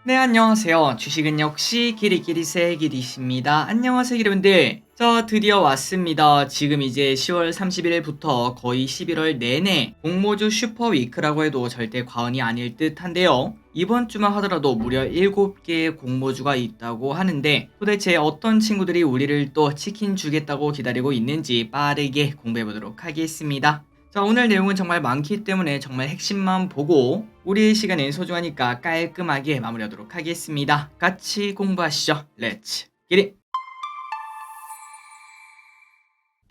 네, 안녕하세요. 주식은 역시 기리기리새 기리십니다. 안녕하세요, 여러분들. 저 드디어 왔습니다. 지금 이제 10월 31일부터 거의 11월 내내 공모주 슈퍼위크라고 해도 절대 과언이 아닐 듯 한데요. 이번 주만 하더라도 무려 7개의 공모주가 있다고 하는데 도대체 어떤 친구들이 우리를 또 치킨 주겠다고 기다리고 있는지 빠르게 공부해보도록 하겠습니다. 자, 오늘 내용은 정말 많기 때문에 정말 핵심만 보고 우리의 시간은 소중하니까 깔끔하게 마무리하도록 하겠습니다. 같이 공부하시죠. 렛츠 기릿!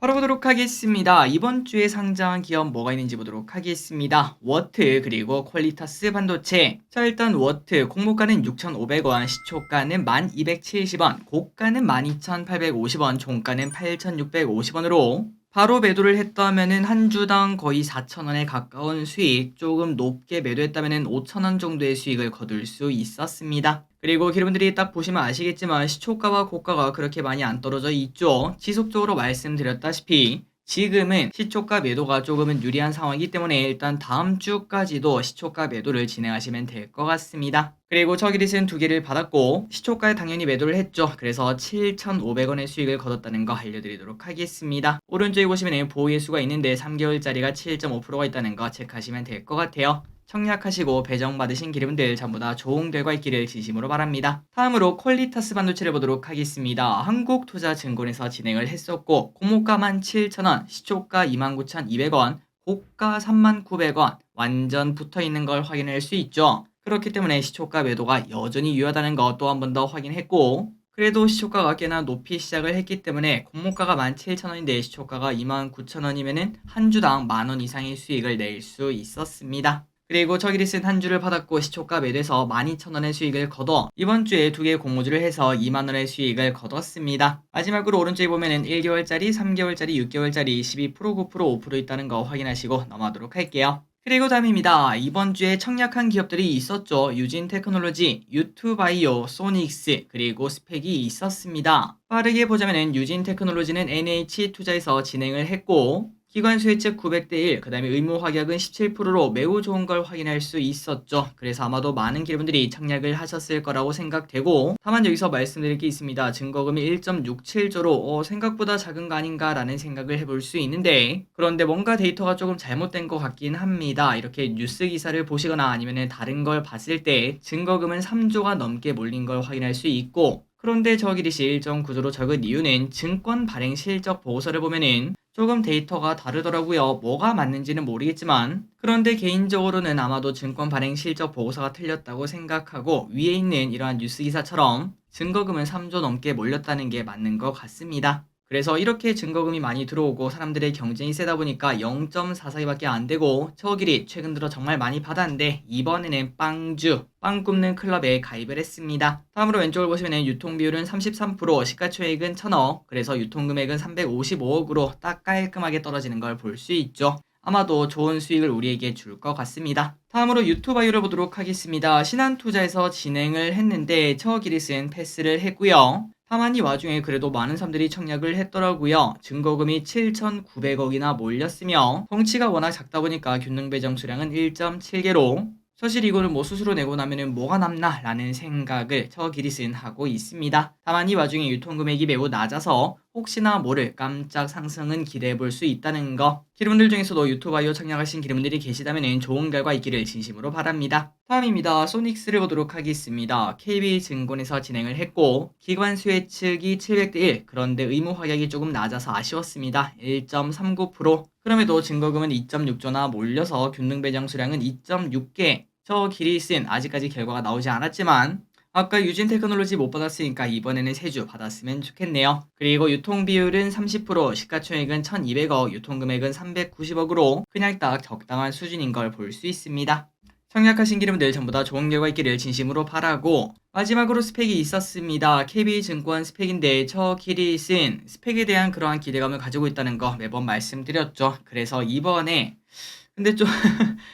바로 보도록 하겠습니다. 이번 주에 상장한 기업 뭐가 있는지 보도록 하겠습니다. 워트 그리고 퀄리타스 반도체. 자, 일단 워트 공모가는 6,500원, 시초가는 1,270원, 고가는 12,850원, 종가는 8,650원으로 바로 매도를 했다면은 한 주당 거의 4,000원에 가까운 수익, 조금 높게 매도했다면은 5,000원 정도의 수익을 거둘 수 있었습니다. 그리고 여러분들이 딱 보시면 아시겠지만 시초가와 고가가 그렇게 많이 안 떨어져 있죠. 지속적으로 말씀드렸다시피 지금은 시초가 매도가 조금은 유리한 상황이기 때문에 일단 다음 주까지도 시초가 매도를 진행하시면 될 것 같습니다. 그리고 저기릿은 2개를 받았고 시초가에 당연히 매도를 했죠. 그래서 7,500원의 수익을 거뒀다는 거 알려드리도록 하겠습니다. 오른쪽에 보시면 보유의 수가 있는데 3개월짜리가 7.5%가 있다는 거 체크하시면 될 것 같아요. 청약하시고 배정받으신 기름들 전부 다 좋은 결과 있기를 진심으로 바랍니다. 다음으로 퀄리타스 반도체를 보도록 하겠습니다. 한국투자증권에서 진행을 했었고 공모가 17,000원, 시초가 29,200원, 고가 39,900원 완전 붙어있는 걸 확인할 수 있죠. 그렇기 때문에 시초가 매도가 여전히 유효하다는 거 또 한 번 더 확인했고 그래도 시초가가 꽤나 높이 시작을 했기 때문에 공모가가 17,000원인데 시초가가 29,000원이면은 한 주당 만원 이상의 수익을 낼 수 있었습니다. 그리고 저기릿은 한 주를 받았고 시초가 매도해서 12,000원의 수익을 거둬 이번 주에 2개의 공모주를 해서 2만원의 수익을 거뒀습니다. 마지막으로 오른쪽에 보면은 1개월짜리, 3개월짜리, 6개월짜리 12%, 9%, 5% 있다는 거 확인하시고 넘어가도록 할게요. 그리고 다음입니다. 이번 주에 청약한 기업들이 있었죠. 유진테크놀로지, 유투바이오, 소닉스, 그리고 스펙이 있었습니다. 빠르게 보자면은 유진테크놀로지는 NH투자에서 진행을 했고 기관수의 측 900대 1, 그 다음에 의무 확약은 17%로 매우 좋은 걸 확인할 수 있었죠. 그래서 아마도 많은 기업들이 청약을 하셨을 거라고 생각되고 다만 여기서 말씀드릴 게 있습니다. 증거금이 1.67조로 생각보다 작은 거 아닌가 라는 생각을 해볼 수 있는데 그런데 뭔가 데이터가 조금 잘못된 것 같긴 합니다. 이렇게 뉴스 기사를 보시거나 아니면 다른 걸 봤을 때 증거금은 3조가 넘게 몰린 걸 확인할 수 있고 그런데 저기릿이 1.9조로 적은 이유는 증권 발행 실적 보고서를 보면은 조금 데이터가 다르더라고요. 뭐가 맞는지는 모르겠지만 그런데 개인적으로는 아마도 증권 발행 실적 보고서가 틀렸다고 생각하고 위에 있는 이러한 뉴스 기사처럼 증거금은 3조 넘게 몰렸다는 게 맞는 것 같습니다. 그래서 이렇게 증거금이 많이 들어오고 사람들의 경쟁이 세다 보니까 0.44밖에 안 되고 저길이 최근 들어 정말 많이 받았는데 이번에는 빵 굽는 클럽에 가입을 했습니다. 다음으로 왼쪽을 보시면 유통비율은 33%, 시가총액은 1,000억, 그래서 유통금액은 355억으로 딱 깔끔하게 떨어지는 걸 볼 수 있죠. 아마도 좋은 수익을 우리에게 줄 것 같습니다. 다음으로 유튜바이오를 보도록 하겠습니다. 신한투자에서 진행을 했는데 저기릿은 패스를 했고요. 다만 이 와중에 그래도 많은 사람들이 청약을 했더라고요. 증거금이 7,900억이나 몰렸으며 덩치가 워낙 작다 보니까 균등배정 수량은 1.7개로 사실 이거를 뭐 스스로 내고 나면은 뭐가 남나 라는 생각을 저기릿은 하고 있습니다. 다만 이 와중에 유통금액이 매우 낮아서 혹시나 모를 깜짝 상승은 기대해 볼 수 있다는 거. 기름분들 중에서도 유튜바이오 청약하신 기름분들이 계시다면 좋은 결과 있기를 진심으로 바랍니다. 다음입니다. 소닉스를 보도록 하겠습니다. KB증권에서 진행을 했고 기관 수혜 측이 700대 1, 그런데 의무 확약이 조금 낮아서 아쉬웠습니다. 1.39%. 그럼에도 증거금은 2.6조나 몰려서 균등배정 수량은 2.6개. 저기릿은 아직까지 결과가 나오지 않았지만 아까 유진테크놀로지 못 받았으니까 이번에는 3주 받았으면 좋겠네요. 그리고 유통비율은 30%, 시가총액은 1,200억, 유통금액은 390억으로 그냥 딱 적당한 수준인 걸 볼 수 있습니다. 청약하신 기름들 전부 다 좋은 결과 있기를 진심으로 바라고 마지막으로 스펙이 있었습니다. KB증권 스펙인데 저기릿은 스펙에 대한 그러한 기대감을 가지고 있다는 거 매번 말씀드렸죠. 그래서 이번에 근데 좀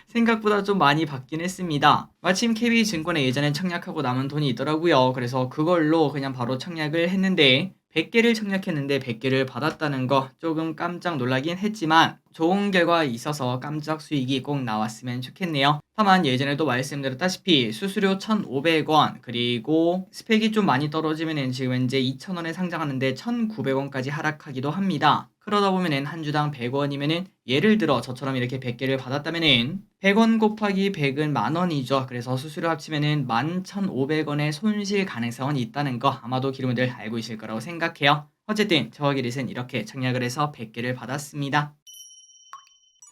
생각보다 좀 많이 받긴 했습니다. 마침 KB증권에 예전에 청약하고 남은 돈이 있더라고요. 그래서 그걸로 그냥 바로 청약을 했는데 100개를 청약했는데 100개를 받았다는 거 조금 깜짝 놀라긴 했지만 좋은 결과 있어서 깜짝 수익이 꼭 나왔으면 좋겠네요. 다만 예전에도 말씀드렸다시피 수수료 1,500원 그리고 스펙이 좀 많이 떨어지면은 지금 현재 2,000원에 상장하는데 1,900원까지 하락하기도 합니다. 그러다 보면은 한 주당 100원이면은 예를 들어 저처럼 이렇게 100개를 받았다면은 100원 곱하기 100은 만 원이죠. 그래서 수수료 합치면은 11,500원의 손실 가능성은 있다는 거 아마도 기름들 알고 있을 거라고 생각해요. 어쨌든 저와 기릿은 이렇게 청약을 해서 100개를 받았습니다.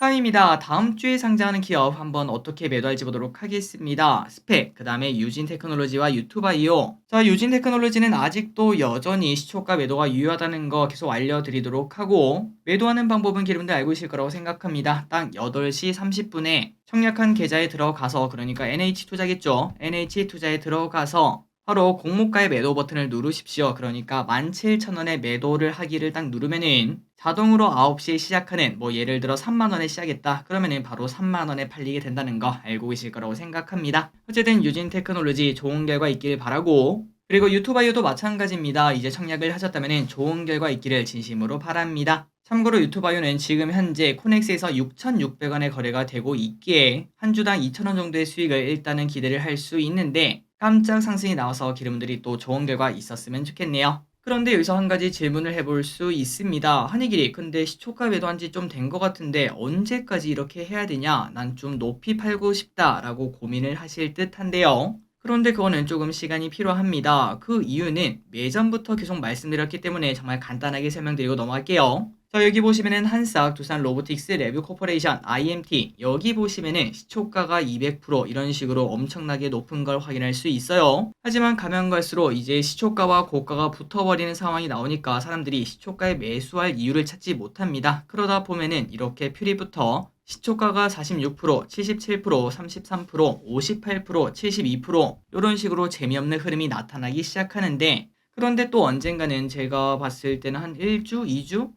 다음입니다. 다음 주에 상장하는 기업 한번 어떻게 매도할지 보도록 하겠습니다. 스펙, 그 다음에 유진 테크놀로지와 유튜바이오. 자, 유진 테크놀로지는 아직도 여전히 시초가 매도가 유효하다는 거 계속 알려드리도록 하고, 매도하는 방법은 여러분들 알고 있을 거라고 생각합니다. 딱 8시 30분에 청약한 계좌에 들어가서, 그러니까 NH투자겠죠. NH투자에 들어가서 바로 공모가의 매도 버튼을 누르십시오. 그러니까 17,000원에 매도를 하기를 딱 누르면은 자동으로 9시에 시작하는 뭐 예를 들어 3만원에 시작했다. 그러면은 바로 3만원에 팔리게 된다는 거 알고 계실 거라고 생각합니다. 어쨌든 유진 테크놀로지 좋은 결과 있길 바라고, 그리고 유튜바이오도 마찬가지입니다. 이제 청약을 하셨다면 좋은 결과 있기를 진심으로 바랍니다. 참고로 유튜바이오는 지금 현재 코넥스에서 6,600원의 거래가 되고 있기에 한 주당 2,000원 정도의 수익을 일단은 기대를 할 수 있는데 깜짝 상승이 나와서 기름들이 또 좋은 결과 있었으면 좋겠네요. 그런데 여기서 한 가지 질문을 해볼 수 있습니다. 한이길이 근데 시초가 매도한 지 좀 된 것 같은데 언제까지 이렇게 해야 되냐? 난 좀 높이 팔고 싶다라고 고민을 하실 듯한데요. 그런데 그거는 조금 시간이 필요합니다. 그 이유는 예전부터 계속 말씀드렸기 때문에 정말 간단하게 설명드리고 넘어갈게요. 자, 여기 보시면은 한싹, 두산 로보틱스, 레뷰 코퍼레이션, IMT 여기 보시면은 시초가가 200% 이런 식으로 엄청나게 높은 걸 확인할 수 있어요. 하지만 가면 갈수록 이제 시초가와 고가가 붙어버리는 상황이 나오니까 사람들이 시초가에 매수할 이유를 찾지 못합니다. 그러다 보면은 이렇게 표리부터 시초가가 46%, 77%, 33%, 58%, 72% 이런 식으로 재미없는 흐름이 나타나기 시작하는데, 그런데 또 언젠가는 제가 봤을 때는 한 1주, 2주?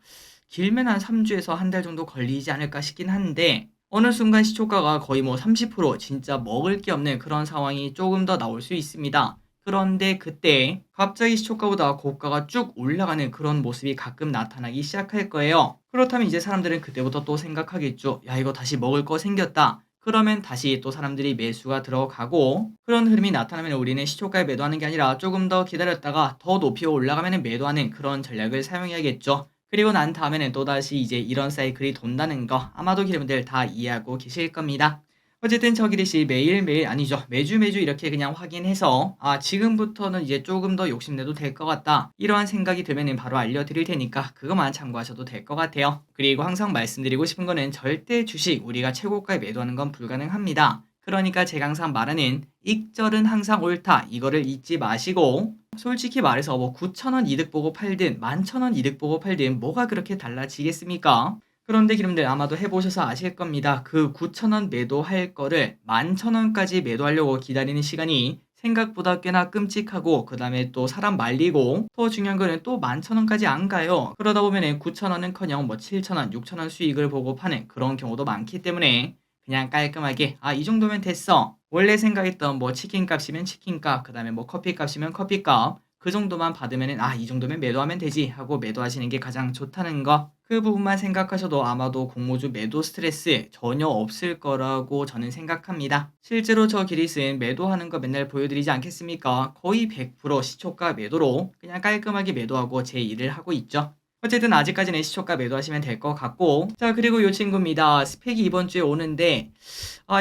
길면 한 3주에서 한 달 정도 걸리지 않을까 싶긴 한데 어느 순간 시초가가 거의 뭐 30% 진짜 먹을 게 없는 그런 상황이 조금 더 나올 수 있습니다. 그런데 그때 갑자기 시초가보다 고가가 쭉 올라가는 그런 모습이 가끔 나타나기 시작할 거예요. 그렇다면 이제 사람들은 그때부터 또 생각하겠죠. 야, 이거 다시 먹을 거 생겼다. 그러면 다시 또 사람들이 매수가 들어가고, 그런 흐름이 나타나면 우리는 시초가에 매도하는 게 아니라 조금 더 기다렸다가 더 높이 올라가면 매도하는 그런 전략을 사용해야겠죠. 그리고 난 다음에는 또다시 이제 이런 사이클이 돈다는 거 아마도 여러분들 다 이해하고 계실 겁니다. 어쨌든 저 기릿이 매일매일 아니죠. 매주 이렇게 그냥 확인해서 지금부터는 이제 조금 더 욕심내도 될 것 같다. 이러한 생각이 들면 바로 알려드릴 테니까 그것만 참고하셔도 될 것 같아요. 그리고 항상 말씀드리고 싶은 거는 절대 주식 우리가 최고가에 매도하는 건 불가능합니다. 그러니까 제가 항상 말하는 익절은 항상 옳다. 이거를 잊지 마시고, 솔직히 말해서 뭐 9,000원 이득 보고 팔든 11,000원 이득 보고 팔든 뭐가 그렇게 달라지겠습니까? 그런데 여러분들 아마도 해보셔서 아실 겁니다. 그 9,000원 매도할 거를 11,000원까지 매도하려고 기다리는 시간이 생각보다 꽤나 끔찍하고, 그 다음에 또 사람 말리고, 더 중요한 거는 또 11,000원까지 안 가요. 그러다 보면 9,000원은커녕 뭐 7,000원, 6,000원 수익을 보고 파는 그런 경우도 많기 때문에 그냥 깔끔하게 이 정도면 됐어. 원래 생각했던 뭐 치킨 값이면 치킨 값, 그 다음에 뭐 커피 값이면 커피 값, 그 정도만 받으면은 이 정도면 매도하면 되지 하고 매도하시는 게 가장 좋다는 거. 그 부분만 생각하셔도 아마도 공모주 매도 스트레스 전혀 없을 거라고 저는 생각합니다. 실제로 저 기릿은 매도하는 거 맨날 보여드리지 않겠습니까? 거의 100% 시초가 매도로 그냥 깔끔하게 매도하고 제 일을 하고 있죠. 어쨌든 아직까지는 시초가 매도하시면 될 것 같고, 자, 그리고 요 친구입니다. 스펙이 이번 주에 오는데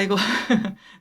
이거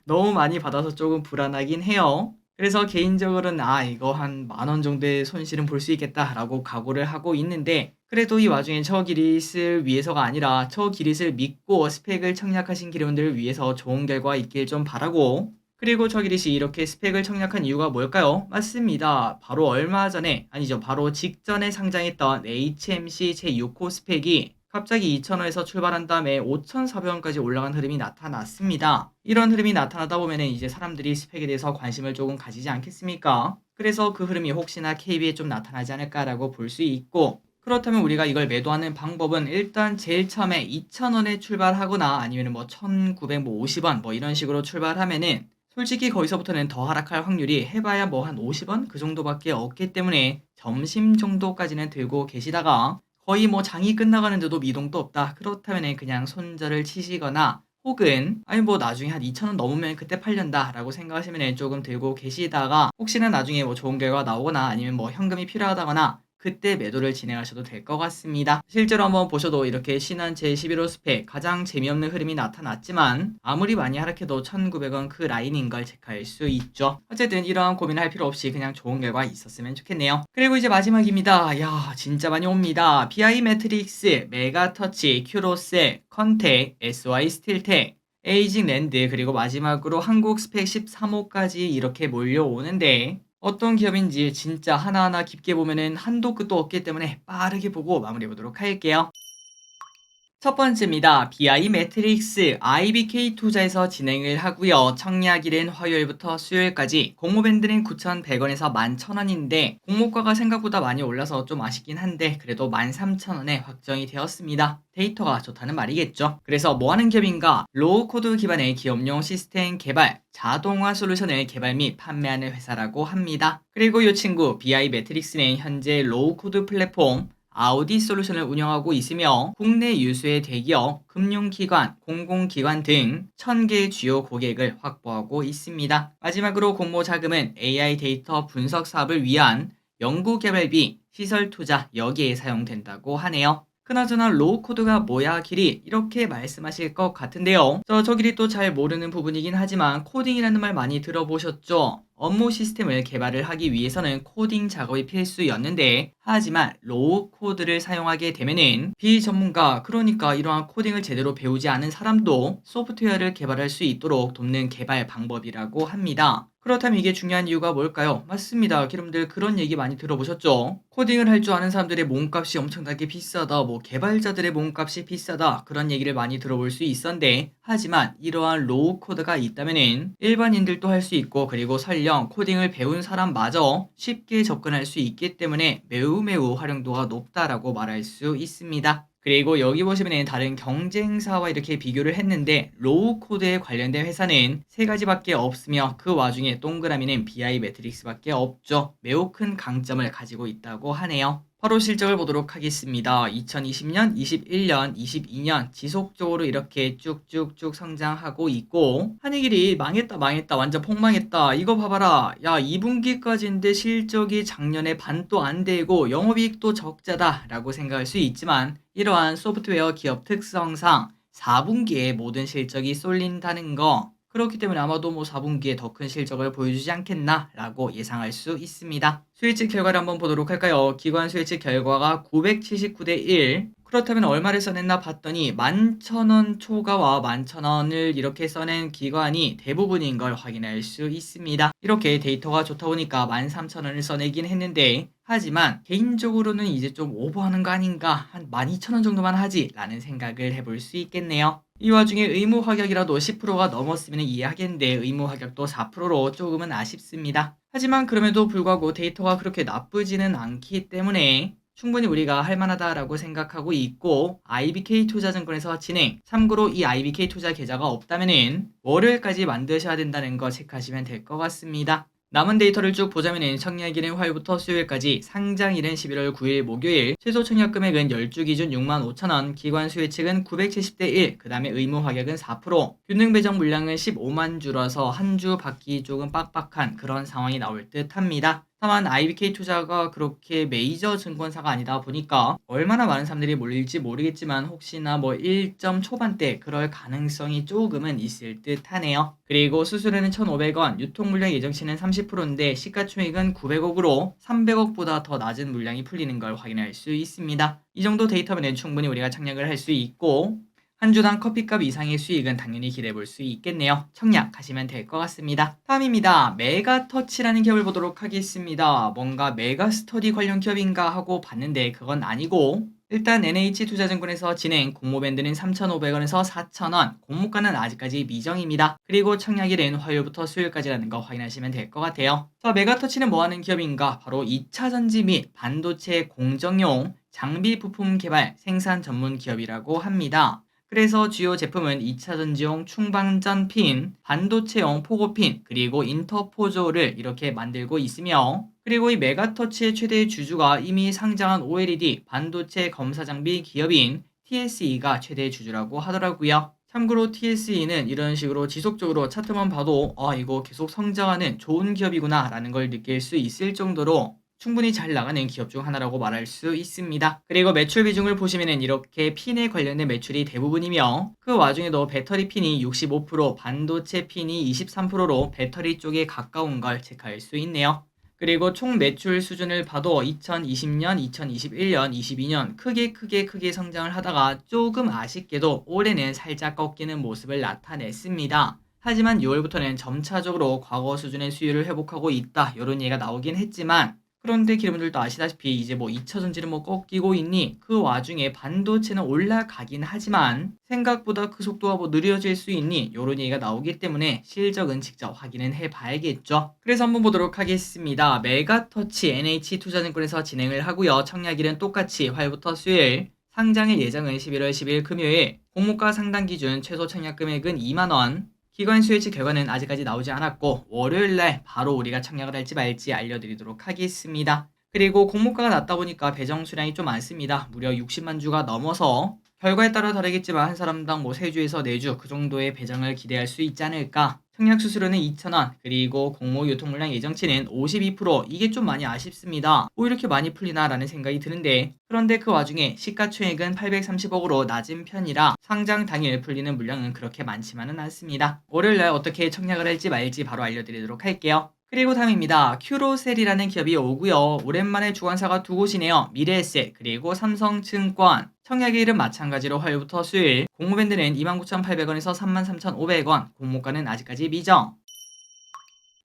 너무 많이 받아서 조금 불안하긴 해요. 그래서 개인적으로는 이거 한 10,000원 정도의 손실은 볼 수 있겠다라고 각오를 하고 있는데, 그래도 이 와중에 저 기릿을 위해서가 아니라 저 기릿을 믿고 스펙을 청약하신 기론들을 위해서 좋은 결과 있길 좀 바라고, 그리고 저 기릿이 이렇게 스펙을 청약한 이유가 뭘까요? 맞습니다. 바로 얼마 전에, 아니죠, 바로 직전에 상장했던 HMC 제6호 스펙이 갑자기 2,000원에서 출발한 다음에 5,400원까지 올라간 흐름이 나타났습니다. 이런 흐름이 나타나다 보면 이제 사람들이 스펙에 대해서 관심을 조금 가지지 않겠습니까? 그래서 그 흐름이 혹시나 KB에 좀 나타나지 않을까라고 볼 수 있고, 그렇다면 우리가 이걸 매도하는 방법은 일단 제일 처음에 2,000원에 출발하거나 아니면 뭐 1,950원 뭐 이런 식으로 출발하면은 솔직히 거기서부터는 더 하락할 확률이 해봐야 뭐 한 50원 그 정도밖에 없기 때문에 점심 정도까지는 들고 계시다가 거의 뭐 장이 끝나가는데도 미동도 없다. 그렇다면 그냥 손절을 치시거나 혹은 아니 뭐 나중에 한 2,000원 넘으면 그때 팔련다라고 생각하시면 조금 들고 계시다가 혹시나 나중에 뭐 좋은 결과가 나오거나 아니면 뭐 현금이 필요하다거나 그때 매도를 진행하셔도 될 것 같습니다. 실제로 한번 보셔도 이렇게 신한 제11호 스펙 가장 재미없는 흐름이 나타났지만 아무리 많이 하락해도 1,900원 그 라인인 걸 체크할 수 있죠. 어쨌든 이러한 고민할 필요 없이 그냥 좋은 결과 있었으면 좋겠네요. 그리고 이제 마지막입니다. 야 진짜 많이 옵니다. BI 매트릭스, 메가터치, 큐로셀, 컨텍, SY 스틸텍, 에이징 랜드 그리고 마지막으로 한국 스펙 13호까지 이렇게 몰려오는데 어떤 기업인지 진짜 하나하나 깊게 보면은 한도 끝도 없기 때문에 빠르게 보고 마무리해 보도록 할게요. 첫 번째입니다. BI 매트릭스 IBK 투자에서 진행을 하고요. 청약일은 화요일부터 수요일까지, 공모밴드는 9,100원에서 11,000원인데 공모가가 생각보다 많이 올라서 좀 아쉽긴 한데 그래도 13,000원에 확정이 되었습니다. 데이터가 좋다는 말이겠죠. 그래서 뭐하는 기업인가? 로우코드 기반의 기업용 시스템 개발, 자동화 솔루션을 개발 및 판매하는 회사라고 합니다. 그리고 이 친구 BI 매트릭스는 현재 로우코드 플랫폼 아우디 솔루션을 운영하고 있으며 국내 유수의 대기업, 금융기관, 공공기관 등 1000개의 주요 고객을 확보하고 있습니다. 마지막으로 공모 자금은 AI 데이터 분석 사업을 위한 연구개발비, 시설 투자 여기에 사용된다고 하네요. 그나저나 로우코드가 뭐야 길이 이렇게 말씀하실 것 같은데요. 저 길이 또 잘 모르는 부분이긴 하지만 코딩이라는 말 많이 들어보셨죠? 업무 시스템을 개발을 하기 위해서는 코딩 작업이 필수였는데 하지만 로우 코드를 사용하게 되면은 비전문가 그러니까 이러한 코딩을 제대로 배우지 않은 사람도 소프트웨어를 개발할 수 있도록 돕는 개발 방법이라고 합니다. 그렇다면 이게 중요한 이유가 뭘까요? 맞습니다. 여러분들 그런 얘기 많이 들어보셨죠? 코딩을 할 줄 아는 사람들의 몸값이 엄청나게 비싸다, 뭐 개발자들의 몸값이 비싸다 그런 얘기를 많이 들어볼 수 있었는데 하지만 이러한 로우 코드가 있다면은 일반인들도 할 수 있고 그리고 설령 코딩을 배운 사람마저 쉽게 접근할 수 있기 때문에 매우 활용도가 높다라고 말할 수 있습니다. 그리고 여기 보시면 다른 경쟁사와 이렇게 비교를 했는데 로우 코드에 관련된 회사는 세 가지밖에 없으며 그 와중에 동그라미는 BI 매트릭스밖에 없죠. 매우 큰 강점을 가지고 있다고 하네요. 바로 실적을 보도록 하겠습니다. 2020년, 21년, 22년 지속적으로 이렇게 쭉쭉쭉 성장하고 있고 한익일이 망했다 완전 폭망했다 이거 봐봐라 야 2분기까지인데 실적이 작년에 반도 안 되고 영업이익도 적자다 라고 생각할 수 있지만 이러한 소프트웨어 기업 특성상 4분기에 모든 실적이 쏠린다는 거 그렇기 때문에 아마도 뭐 4분기에 더 큰 실적을 보여주지 않겠나 라고 예상할 수 있습니다. 수익직 결과를 한번 보도록 할까요? 기관 수익직 결과가 979대 1 그렇다면 얼마를 써냈나 봤더니 11,000원 초과와 11,000원을 이렇게 써낸 기관이 대부분인 걸 확인할 수 있습니다. 이렇게 데이터가 좋다 보니까 13,000원을 써내긴 했는데 하지만 개인적으로는 이제 좀 오버하는 거 아닌가 한 12,000원 정도만 하지 라는 생각을 해볼 수 있겠네요. 이 와중에 의무 확약이라도 10%가 넘었으면 이해하겠는데 의무 확약도 4%로 조금은 아쉽습니다. 하지만 그럼에도 불구하고 데이터가 그렇게 나쁘지는 않기 때문에 충분히 우리가 할만하다라고 생각하고 있고 IBK 투자증권에서 진행 참고로 이 IBK 투자 계좌가 없다면은 월요일까지 만드셔야 된다는 거 체크하시면 될 것 같습니다. 남은 데이터를 쭉 보자면은 청약일은 화요일부터 수요일까지, 상장일은 11월 9일 목요일, 최소 청약 금액은 10주 기준 65,000원, 기관 수혜 측은 970대 1, 그 다음에 의무 확약은 4%, 균등 배정 물량은 15만 주라서 한 주 받기 조금 빡빡한 그런 상황이 나올 듯 합니다. 다만 IBK 투자가 그렇게 메이저 증권사가 아니다 보니까 얼마나 많은 사람들이 몰릴지 모르겠지만 혹시나 뭐 1점 초반대 그럴 가능성이 조금은 있을 듯 하네요. 그리고 수수료는 1,500원, 유통물량 예정치는 30%인데 시가총액은 900억으로 300억보다 더 낮은 물량이 풀리는 걸 확인할 수 있습니다. 이 정도 데이터면 충분히 우리가 청약을 할 수 있고 한 주당 커피값 이상의 수익은 당연히 기대해 볼 수 있겠네요. 청약하시면 될 것 같습니다. 다음입니다. 메가터치라는 기업을 보도록 하겠습니다. 뭔가 메가스터디 관련 기업인가 하고 봤는데 그건 아니고 일단 NH투자증권에서 진행 공모밴드는 3,500원에서 4,000원, 공모가는 아직까지 미정입니다. 그리고 청약일은 화요일부터 수요일까지라는 거 확인하시면 될 것 같아요. 자, 메가터치는 뭐하는 기업인가? 바로 2차전지 및 반도체 공정용 장비 부품 개발 생산 전문 기업이라고 합니다. 그래서 주요 제품은 2차전지용 충방전 핀, 반도체용 포고핀, 그리고 인터포저를 이렇게 만들고 있으며 그리고 이 메가터치의 최대 주주가 이미 상장한 OLED 반도체 검사 장비 기업인 TSE가 최대 주주라고 하더라고요. 참고로 TSE는 이런 식으로 지속적으로 차트만 봐도 이거 계속 성장하는 좋은 기업이구나 라는 걸 느낄 수 있을 정도로 충분히 잘 나가는 기업 중 하나라고 말할 수 있습니다. 그리고 매출 비중을 보시면은 이렇게 핀에 관련된 매출이 대부분이며 그 와중에도 배터리 핀이 65%, 반도체 핀이 23%로 배터리 쪽에 가까운 걸 체크할 수 있네요. 그리고 총 매출 수준을 봐도 2020년, 2021년, 22년 크게 성장을 하다가 조금 아쉽게도 올해는 살짝 꺾이는 모습을 나타냈습니다. 하지만 6월부터는 점차적으로 과거 수준의 수율을 회복하고 있다 이런 얘기가 나오긴 했지만 그런데 기름들도 아시다시피 이제 뭐 2차 전지는 뭐 꺾이고 있니? 그 와중에 반도체는 올라가긴 하지만 생각보다 그 속도가 뭐 느려질 수 있니? 요런 얘기가 나오기 때문에 실적은 직접 확인은 해봐야겠죠. 그래서 한번 보도록 하겠습니다. 메가터치 NH투자증권에서 진행을 하고요. 청약일은 똑같이 화요일부터 수요일, 상장일 예정은 11월 10일 금요일, 공모가 상당 기준 최소 청약 금액은 2만원, 기관 수혜치 결과는 아직까지 나오지 않았고 월요일날 바로 우리가 청약을 할지 말지 알려드리도록 하겠습니다. 그리고 공모가가 낮다 보니까 배정 수량이 좀 많습니다. 무려 60만 주가 넘어서 결과에 따라 다르겠지만 한 사람당 뭐 3주에서 4주 그 정도의 배정을 기대할 수 있지 않을까. 청약 수수료는 2,000원, 그리고 공모 유통물량 예정치는 52%, 이게 좀 많이 아쉽습니다. 뭐 이렇게 많이 풀리나 라는 생각이 드는데 그런데 그 와중에 시가총액은 830억으로 낮은 편이라 상장 당일 풀리는 물량은 그렇게 많지만은 않습니다. 월요일날 어떻게 청약을 할지 말지 바로 알려드리도록 할게요. 그리고 다음입니다. 큐로셀이라는 기업이 오고요. 오랜만에 주관사가 두 곳이네요. 미래에셋 그리고 삼성증권. 청약일은 마찬가지로 화요일부터 수요일. 공모밴드는 29,800원에서 33,500원. 공모가는 아직까지 미정.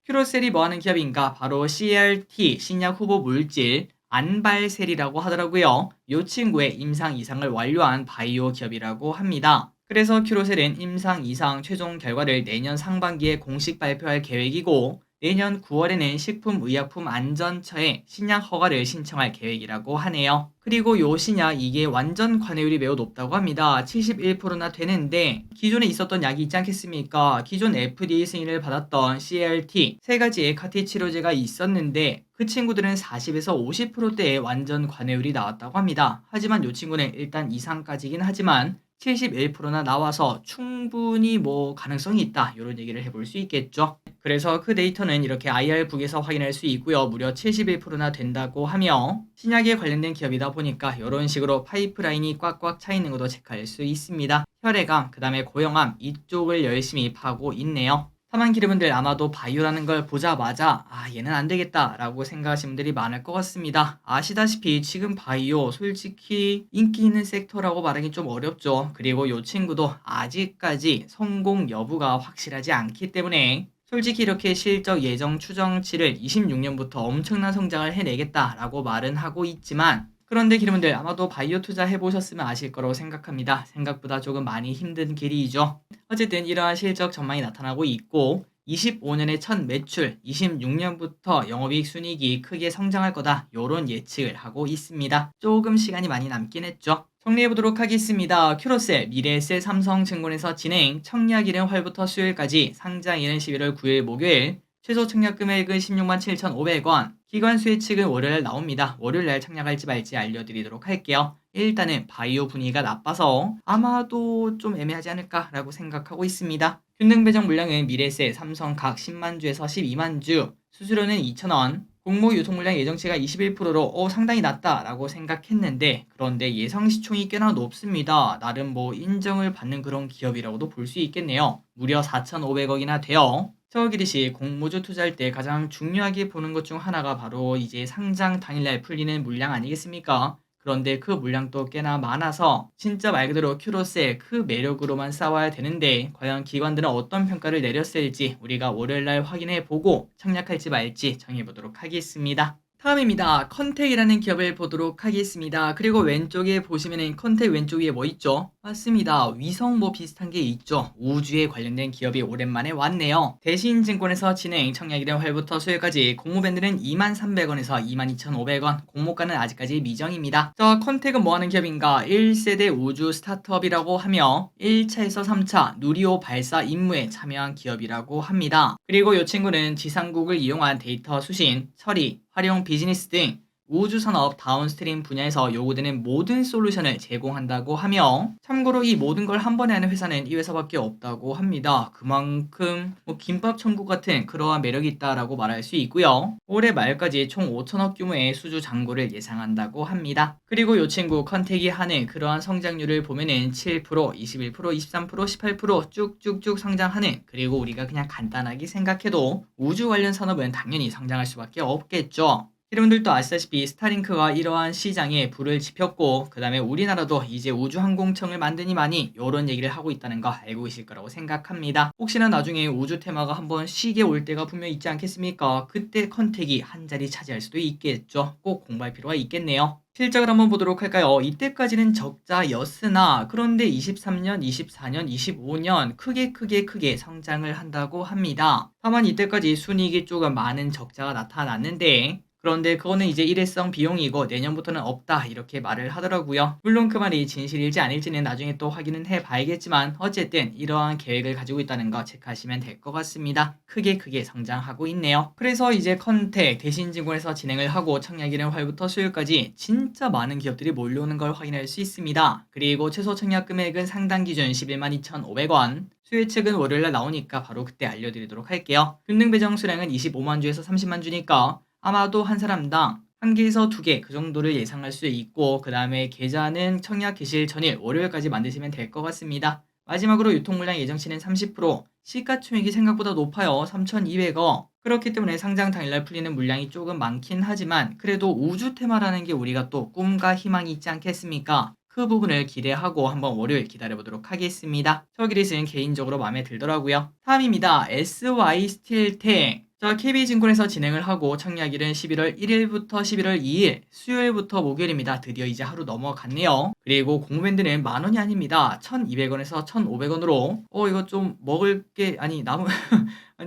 큐로셀이 뭐하는 기업인가? 바로 CRT, 신약 후보 물질, 안발셀이라고 하더라고요. 이 친구의 임상 이상을 완료한 바이오 기업이라고 합니다. 그래서 큐로셀은 임상 이상 최종 결과를 내년 상반기에 공식 발표할 계획이고 내년 9월에는 식품의약품안전처에 신약 허가를 신청할 계획이라고 하네요. 그리고 요 신약 이게 완전 관해율이 매우 높다고 합니다. 71%나 되는데 기존에 있었던 약이 있지 않겠습니까? 기존 FDA 승인을 받았던 CLT 세 가지의 카티 치료제가 있었는데 그 친구들은 40에서 50%대의 완전 관해율이 나왔다고 합니다. 하지만 요 친구는 일단 이상까지긴 하지만 71%나 나와서 충분히 뭐 가능성이 있다 이런 얘기를 해볼 수 있겠죠. 그래서 그 데이터는 이렇게 IR북에서 확인할 수 있고요. 무려 71%나 된다고 하며 신약에 관련된 기업이다 보니까 이런 식으로 파이프라인이 꽉꽉 차 있는 것도 체크할 수 있습니다. 혈액암, 그 다음에 고형암 이쪽을 열심히 파고 있네요. 사만 기르분들 아마도 바이오라는 걸 보자마자 얘는 안 되겠다 라고 생각하시는 분들이 많을 것 같습니다. 아시다시피 지금 바이오 솔직히 인기 있는 섹터라고 말하기 좀 어렵죠. 그리고 이 친구도 아직까지 성공 여부가 확실하지 않기 때문에 솔직히 이렇게 실적 예정 추정치를 26년부터 엄청난 성장을 해내겠다라고 말은 하고 있지만 그런데 기르분들 아마도 바이오 투자 해보셨으면 아실 거라고 생각합니다. 생각보다 조금 많이 힘든 길이죠. 어쨌든 이러한 실적 전망이 나타나고 있고 25년의 첫 매출, 26년부터 영업이익 순이익이 크게 성장할 거다 이런 예측을 하고 있습니다. 조금 시간이 많이 남긴 했죠. 정리해보도록 하겠습니다. 큐로셀, 미래에셋, 삼성증권에서 진행, 청약일은 화요일부터 수요일까지, 상장일은 11월 9일 목요일, 최소 청약 금액은 16만 7,500원, 기관 수혜 측은 월요일 나옵니다. 월요일날 청약할지 말지 알려드리도록 할게요. 일단은 바이오 분위기가 나빠서 아마도 좀 애매하지 않을까라고 생각하고 있습니다. 균등 배정 물량은 미래에셋, 삼성 각 10만 주에서 12만 주, 수수료는 2,000원, 공모 유통 물량 예정치가 21%로 상당히 낮다라고 생각했는데 그런데 예상 시총이 꽤나 높습니다. 나름 뭐 인정을 받는 그런 기업이라고도 볼 수 있겠네요. 무려 4,500억이나 돼요. 저기듯이 공모주 투자할 때 가장 중요하게 보는 것 중 하나가 바로 이제 상장 당일날 풀리는 물량 아니겠습니까? 그런데 그 물량도 꽤나 많아서 진짜 말 그대로 큐로셀 그 매력으로만 싸워야 되는데 과연 기관들은 어떤 평가를 내렸을지 우리가 월요일날 확인해보고 청약할지 말지 정해보도록 하겠습니다. 다음입니다. 컨택이라는 기업을 보도록 하겠습니다. 그리고 왼쪽에 보시면은 컨택 왼쪽 위에 뭐 있죠? 맞습니다. 위성 뭐 비슷한 게 있죠. 우주에 관련된 기업이 오랜만에 왔네요. 대신증권에서 진행 청약일은 화요일부터 수요일까지 공모밴드는 23,300원에서 22,500원, 공모가는 아직까지 미정입니다. 저 컨택은 뭐하는 기업인가? 1세대 우주 스타트업이라고 하며 1차에서 3차 누리호 발사 임무에 참여한 기업이라고 합니다. 그리고 이 친구는 지상국을 이용한 데이터 수신, 처리, 활용 비즈니스 등 우주산업 다운스트림 분야에서 요구되는 모든 솔루션을 제공한다고 하며, 참고로 이 모든 걸 한 번에 하는 회사는 이 회사밖에 없다고 합니다. 그만큼 뭐 김밥 천국 같은 그러한 매력이 있다라고 말할 수 있고요. 올해 말까지 총 5천억 규모의 수주 잔고를 예상한다고 합니다. 그리고 이 친구 컨택이 하는 그러한 성장률을 보면은 7%, 21%, 23%, 18% 쭉쭉쭉 성장하는, 그리고 우리가 그냥 간단하게 생각해도 우주 관련 산업은 당연히 성장할 수밖에 없겠죠. 여러분들도 아시다시피 스타링크가 이러한 시장에 불을 지폈고, 그 다음에 우리나라도 이제 우주항공청을 만드니만이 이런 얘기를 하고 있다는 거 알고 계실 거라고 생각합니다. 혹시나 나중에 우주 테마가 한번 시계 올 때가 분명 있지 않겠습니까? 그때 컨택이 한 자리 차지할 수도 있겠죠. 꼭 공부할 필요가 있겠네요. 실적을 한번 보도록 할까요? 이때까지는 적자였으나 그런데 23년, 24년, 25년 크게 성장을 한다고 합니다. 다만 이때까지 순이익이 조금 많은 적자가 나타났는데, 그런데 그거는 이제 일회성 비용이고 내년부터는 없다 이렇게 말을 하더라고요. 물론 그 말이 진실일지 아닐지는 나중에 또 확인은 해봐야겠지만, 어쨌든 이러한 계획을 가지고 있다는 거 체크하시면 될 것 같습니다. 크게 성장하고 있네요. 그래서 이제 컨택 대신증권에서 진행을 하고 청약일은 화요일부터 수요일까지 진짜 많은 기업들이 몰려오는 걸 확인할 수 있습니다. 그리고 최소 청약 금액은 상당 기준 112,500원, 수요 측은 월요일날 나오니까 바로 그때 알려드리도록 할게요. 균등 배정 수량은 25만 주에서 30만 주니까 아마도 한 사람당 1개에서 2개 그 정도를 예상할 수 있고, 그 다음에 계좌는 청약 개실 전일 월요일까지 만드시면 될 것 같습니다. 마지막으로 유통물량 예정치는 30%, 시가총액이 생각보다 높아요. 3,200억. 그렇기 때문에 상장 당일날 풀리는 물량이 조금 많긴 하지만, 그래도 우주 테마라는 게 우리가 또 꿈과 희망이 있지 않겠습니까? 그 부분을 기대하고 한번 월요일 기다려보도록 하겠습니다. 저 기릿은 개인적으로 마음에 들더라고요. 다음입니다. SY 스틸텍. 자, KB증권에서 진행을 하고 청약일은 11월 1일부터 11월 2일, 수요일부터 목요일입니다. 드디어 이제 하루 넘어갔네요. 그리고 공밴드는 만원이 아닙니다. 1,200원에서 1,500원으로 이거 좀 먹을 게 아니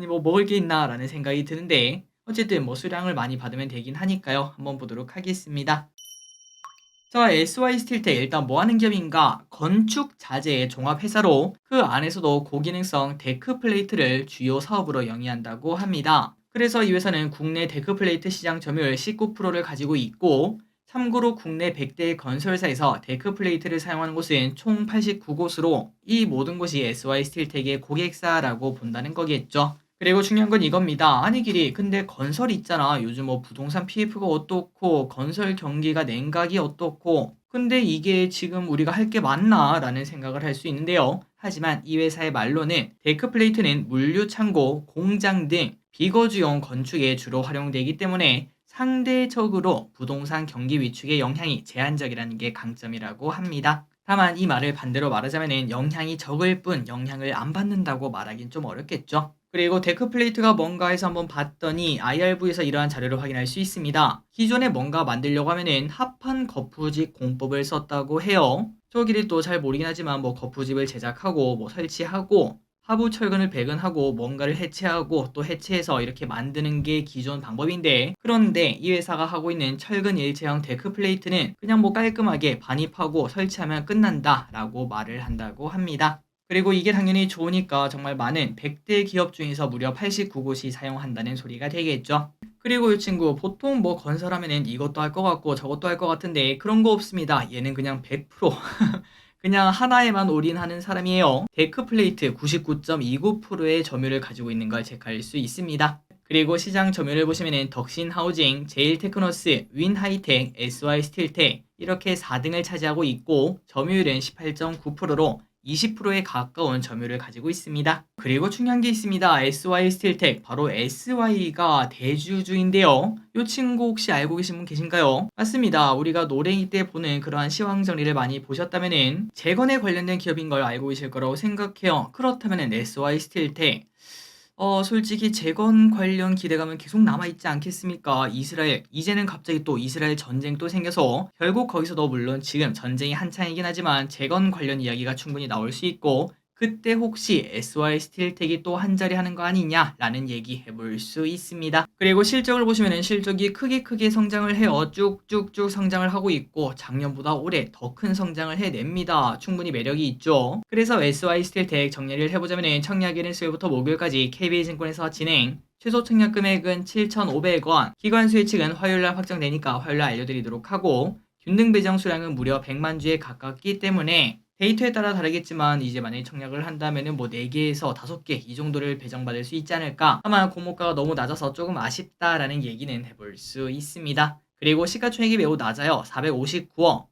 뭐 먹을 게 있나 라는 생각이 드는데, 어쨌든 뭐 수량을 많이 받으면 되긴 하니까요. 한번 보도록 하겠습니다. 자, SY 스틸텍 일단 뭐 하는 기업인가? 건축 자재 종합 회사로 그 안에서도 고기능성 데크 플레이트를 주요 사업으로 영위한다고 합니다. 그래서 이 회사는 국내 데크 플레이트 시장 점유율 19%를 가지고 있고, 참고로 국내 100대 건설사에서 데크 플레이트를 사용하는 곳은 총 89곳으로 이 모든 곳이 SY 스틸텍의 고객사라고 본다는 거겠죠. 그리고 중요한 건 이겁니다. 아니 길이 근데 건설 있잖아. 요즘 뭐 부동산 PF가 어떻고 건설 경기가 냉각이 어떻고, 근데 이게 지금 우리가 할 게 맞나 라는 생각을 할 수 있는데요. 하지만 이 회사의 말로는 데크플레이트는 물류 창고, 공장 등 비거주용 건축에 주로 활용되기 때문에 상대적으로 부동산 경기 위축의 영향이 제한적이라는 게 강점이라고 합니다. 다만 이 말을 반대로 말하자면 영향이 적을 뿐 영향을 안 받는다고 말하긴 좀 어렵겠죠. 그리고 데크플레이트가 뭔가 해서 한번 봤더니 IRV에서 이러한 자료를 확인할 수 있습니다. 기존에 뭔가 만들려고 하면은 합판 거푸집 공법을 썼다고 해요. 저기를 또 잘 모르긴 하지만 뭐 거푸집을 제작하고 뭐 설치하고 하부 철근을 배근하고 뭔가를 해체하고 또 해체해서 이렇게 만드는 게 기존 방법인데, 그런데 이 회사가 하고 있는 철근 일체형 데크플레이트는 그냥 뭐 깔끔하게 반입하고 설치하면 끝난다 라고 말을 한다고 합니다. 그리고 이게 당연히 좋으니까 정말 많은 100대 기업 중에서 무려 89곳이 사용한다는 소리가 되겠죠. 그리고 이 친구 보통 뭐 건설하면은 이것도 할 것 같고 저것도 할 것 같은데 그런 거 없습니다. 얘는 그냥 100% 그냥 하나에만 올인하는 사람이에요. 데크플레이트 99.29%의 점유율을 가지고 있는 걸 체크할 수 있습니다. 그리고 시장 점유율을 보시면은 덕신하우징, 제일테크노스, 윈하이텍, SY 스틸텍 이렇게 4등을 차지하고 있고, 점유율은 18.9%로 20%에 가까운 점유율을 가지고 있습니다. 그리고 중요한 게 있습니다. SY 스틸텍, 바로 SY가 대주주인데요. 이 친구 혹시 알고 계신 분 계신가요? 맞습니다. 우리가 노랭이 때 보는 그러한 시황 정리를 많이 보셨다면은 재건에 관련된 기업인 걸 알고 계실 거라고 생각해요. 그렇다면은 SY 스틸텍 솔직히 재건 관련 기대감은 계속 남아있지 않겠습니까? 이스라엘, 이제는 갑자기 또 이스라엘 전쟁도 생겨서 결국 거기서도 물론 지금 전쟁이 한창이긴 하지만 재건 관련 이야기가 충분히 나올 수 있고 그때 혹시 SY 스틸텍이 또 한 자리 하는 거 아니냐라는 얘기 해볼 수 있습니다. 그리고 실적을 보시면은 실적이 크게 성장을 해요. 쭉쭉쭉 성장을 하고 있고 작년보다 올해 더 큰 성장을 해냅니다. 충분히 매력이 있죠. 그래서 SY 스틸텍 정리를 해보자면은 청약일은 수요일부터 목요일까지 KB증권에서 진행. 최소 청약 금액은 7,500원. 기관 수요 측은 화요일날 확정되니까 화요일날 알려드리도록 하고 균등 배정 수량은 무려 100만 주에 가깝기 때문에 데이터에 따라 다르겠지만 이제 만약에 청약을 한다면은 뭐 4개에서 5개 이 정도를 배정받을 수 있지 않을까. 다만 공모가가 너무 낮아서 조금 아쉽다라는 얘기는 해볼 수 있습니다. 그리고 시가총액이 매우 낮아요. 459억.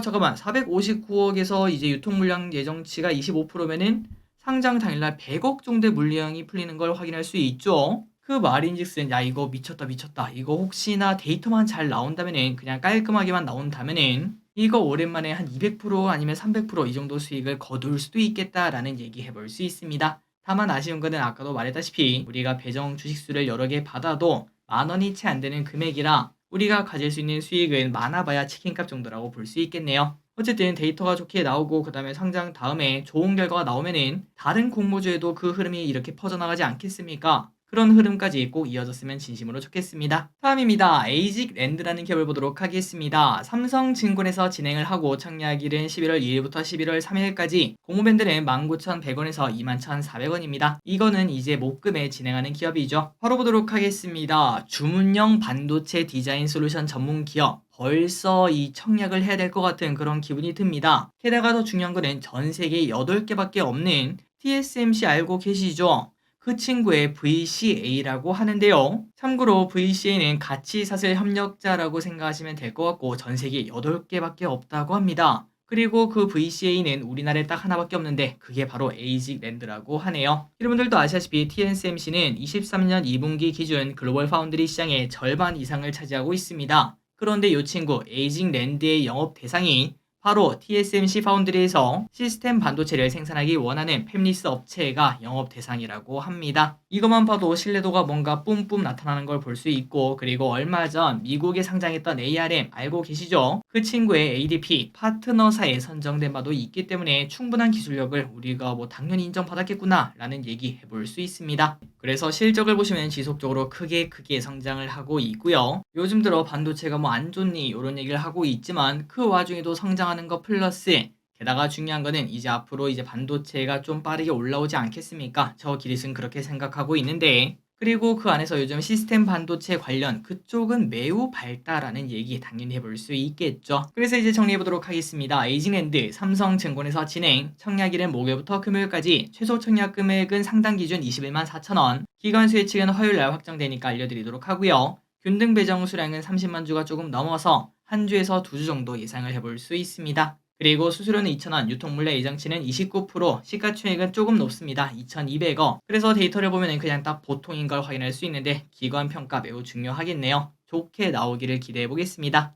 잠깐만. 459억에서 이제 유통 물량 예정치가 25%면은 상장 당일날 100억 정도의 물량이 풀리는 걸 확인할 수 있죠. 그 말인즉슨 야 이거 미쳤다. 이거 혹시나 데이터만 잘 나온다면은 그냥 깔끔하게만 나온다면은 이거 오랜만에 한 200% 아니면 300%이 정도 수익을 거둘 수도 있겠다라는 얘기 해볼 수 있습니다. 다만 아쉬운 거는 아까도 말했다시피 우리가 배정 주식수를 여러 개 받아도 10,000원이 채 안 되는 금액이라 우리가 가질 수 있는 수익은 많아봐야 치킨값 정도라고 볼 수 있겠네요. 어쨌든 데이터가 좋게 나오고 그 다음에 상장 다음에 좋은 결과가 나오면은 다른 공모주에도 그 흐름이 이렇게 퍼져나가지 않겠습니까? 그런 흐름까지 꼭 이어졌으면 진심으로 좋겠습니다. 다음입니다. 에이직랜드라는 기업을 보도록 하겠습니다. 삼성증권에서 진행을 하고 청약일은 11월 2일부터 11월 3일까지 공모밴드는 19,100원에서 21,400원입니다. 이거는 이제 목금에 진행하는 기업이죠. 바로 보도록 하겠습니다. 주문형 반도체 디자인 솔루션 전문 기업. 벌써 이 청약을 해야 될 것 같은 그런 기분이 듭니다. 게다가 더 중요한 거는 전 세계에 8개밖에 없는 TSMC 알고 계시죠? 그 친구의 VCA라고 하는데요. 참고로 VCA는 가치사슬 협력자라고 생각하시면 될 것 같고 전 세계 8개밖에 없다고 합니다. 그리고 그 VCA는 우리나라에 딱 하나밖에 없는데 그게 바로 에이직랜드라고 하네요. 여러분들도 아시다시피 TSMC는 23년 2분기 기준 글로벌 파운드리 시장의 절반 이상을 차지하고 있습니다. 그런데 이 친구 에이직랜드의 영업 대상이 바로 TSMC 파운드리에서 시스템 반도체를 생산하기 원하는 팹리스 업체가 영업 대상이라고 합니다. 이것만 봐도 신뢰도가 뭔가 뿜뿜 나타나는 걸 볼 수 있고 그리고 얼마 전 미국에 상장했던 ARM 알고 계시죠? 그 친구의 ADP 파트너사에 선정된 바도 있기 때문에 충분한 기술력을 우리가 뭐 당연히 인정받았겠구나 라는 얘기 해볼 수 있습니다. 그래서 실적을 보시면 지속적으로 크게 성장을 하고 있고요. 요즘 들어 반도체가 뭐 안 좋니 이런 얘기를 하고 있지만 그 와중에도 성장하는 거 플러스 게다가 중요한 거는 이제 앞으로 이제 반도체가 좀 빠르게 올라오지 않겠습니까? 저 기릿은 그렇게 생각하고 있는데 그리고 그 안에서 요즘 시스템 반도체 관련 그쪽은 매우 밝다라는 얘기 당연히 해볼 수 있겠죠. 그래서 이제 정리해보도록 하겠습니다. 에이징랜드 삼성증권에서 진행 청약일은 목요일부터 금요일까지 최소 청약 금액은 상당 기준 21만 4천원 기관 수혜 측은 화요일날 확정되니까 알려드리도록 하고요. 균등 배정 수량은 30만 주가 조금 넘어서 한 주에서 2주 정도 예상을 해볼 수 있습니다. 그리고 수수료는 2,000원, 유통물량 예정치는 29%, 시가총액은 조금 높습니다. 2,200억. 그래서 데이터를 보면 그냥 딱 보통인 걸 확인할 수 있는데 기관 평가 매우 중요하겠네요. 좋게 나오기를 기대해 보겠습니다.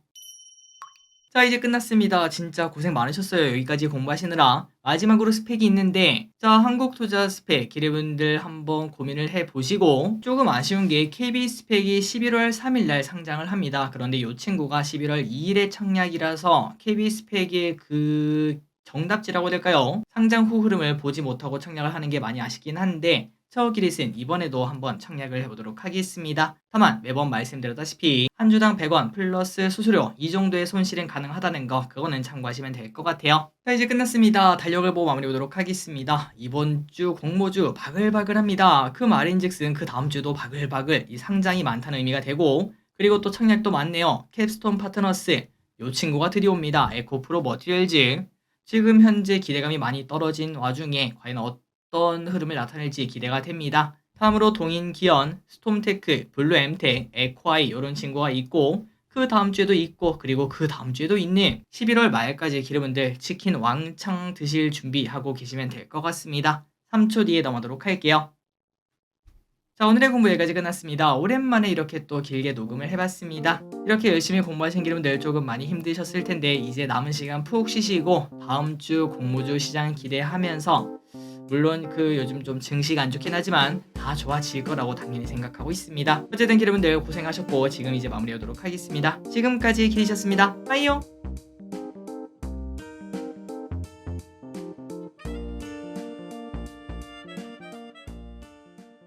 자 이제 끝났습니다. 진짜 고생 많으셨어요. 여기까지 공부하시느라. 마지막으로 스펙이 있는데 자 한국투자 스펙 여러분들 한번 고민을 해보시고 조금 아쉬운 게 KB 스펙이 11월 3일날 상장을 합니다. 그런데 이 친구가 11월 2일에 청약이라서 KB 스펙의 그 정답지라고 해야 될까요? 상장 후 흐름을 보지 못하고 청약을 하는 게 많이 아쉽긴 한데 저 기릿은 이번에도 한번 청약을 해보도록 하겠습니다. 다만 매번 말씀드렸다시피 한 주당 100원 플러스 수수료 이 정도의 손실은 가능하다는 거 그거는 참고하시면 될 것 같아요. 자 이제 끝났습니다. 달력을 보고 마무리 보도록 하겠습니다. 이번 주 공모주 바글바글합니다. 그 말인즉슨 그 다음 주도 바글바글 이 상장이 많다는 의미가 되고 그리고 또 청약도 많네요. 캡스톤 파트너스 요 친구가 드디어 옵니다. 에코프로 머티리얼즈 지금 현재 기대감이 많이 떨어진 와중에 과연 어떤 흐름을 나타낼지 기대가 됩니다. 다음으로 동인기연, 스톰테크, 블루엠텍, 에코아이 이런 친구가 있고 그 다음 주에도 있고 그리고 그 다음 주에도 있는 11월 말까지 여러분들 치킨 왕창 드실 준비하고 계시면 될 것 같습니다. 3초 뒤에 넘어가도록 할게요. 자 오늘의 공부 여기까지 끝났습니다. 오랜만에 이렇게 또 길게 녹음을 해봤습니다. 이렇게 열심히 공부하신 여러분들 조금 많이 힘드셨을 텐데 이제 남은 시간 푹 쉬시고 다음 주 공모주 시장 기대하면서 물론 요즘 좀 증시가 안 좋긴 하지만 다 좋아질 거라고 당연히 생각하고 있습니다. 어쨌든 여러분들 고생하셨고 지금 이제 마무리하도록 하겠습니다. 지금까지 기리셨습니다. 빠이요.